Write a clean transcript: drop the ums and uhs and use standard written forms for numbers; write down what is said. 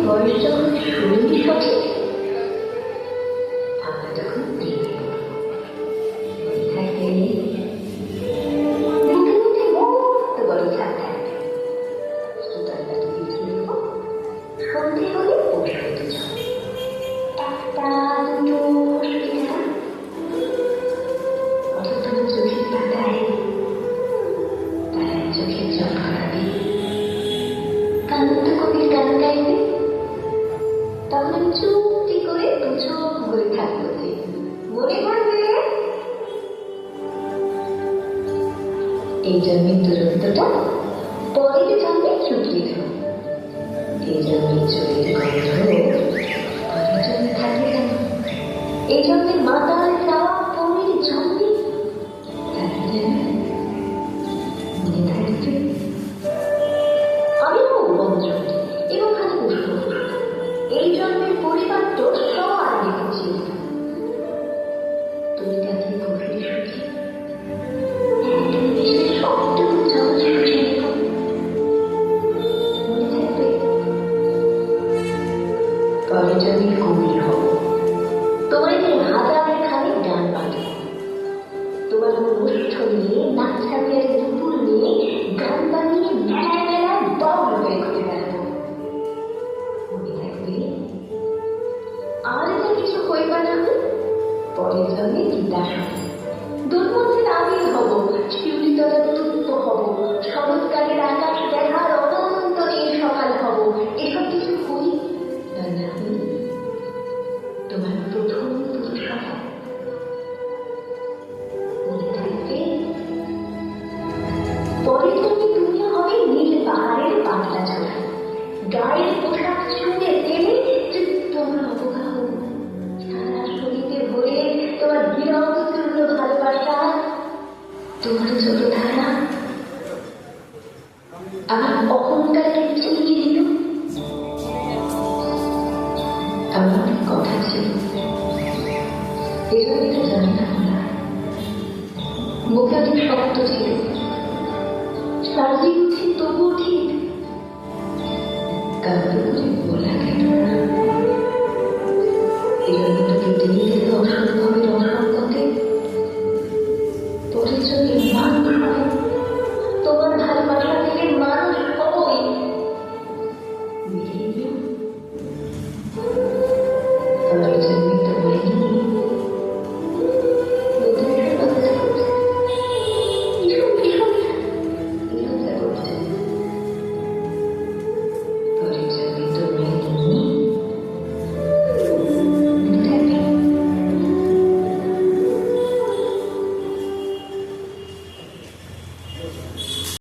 বয়স যখন শুরুই সঠিক, আমরা তখন দেখে থাকবে মুখে মুখে মস্ত বড় ছাদ থাকবে। সুতরাং সন্ধে হলে বসবে দুজন, একটা দুটো সুবিধা অথচ চোখের পাতায় তারা চোখের জল করাবে, কান্ত কবির গান গাইবে। তখন চুপটি করে দু চোখ ভরে থাকবো যে মনে পড়বে এই জন্মের দূরত্বটা পরের জন্মে চুকিয়ে দেব। এই জন্মের চুরির গন্ধ পরের জন্মে থাকবে কেন? এই জন্মের মাতাল চাওয়া পরের জন্মে থাকবে মনে থাকবে। আমি হব বন্ধুটি এবং খালি পুষ্প এই জন্মের পরিবার তো সবার দেখেছি। তুমি তাকে গভীর সুখী একদম বেশি সবটুকু চামচ খুশি রেখো, মনে থাকবে পরের জন্মের গভীর হব। তোমার যে হাজারের খালি গান বাঁধে, তোমার অনুষ্ঠান নিয়ে নাচ ছাপিয়ার দুপুর নিয়ে গান বানিয়ে মেলায় মেলায় বড় হয়ে ঘুরে বেড়াবো, মনে থাকবে। আর যা কিছু হইবা না পরের জন্মে তিতাস হবে। দুর্মন্ত্রের আগেই হব, শিউলি তলার তুপ্প হব, শরৎকালের আকাশ দেখার অনন্ত নীল সকাল হব। এসব কিছু হই না হই তোমার প্রথম পুরুষ হব, মনে থাকবে। পরের জন্মে তুমিও হবে নীল পাহাড়ের পাতলা চোরা, গায়ের পোশাক ছুঁড়ে তেলে তোমার অবগাহ, সারা শরীরে ভরে তোমার বিরহ চূর্ণ ভালোবাসা, তোমার ছোট ধারা আমার অহংকারকে চিনিয়ে দিল। আমার অনেক কথা ছিল, এজন্য তো জানি না মুখে অনেক শক্ত ছিল, সাজিয়ে উঠি তবুও ঠিক কাঁদতে করে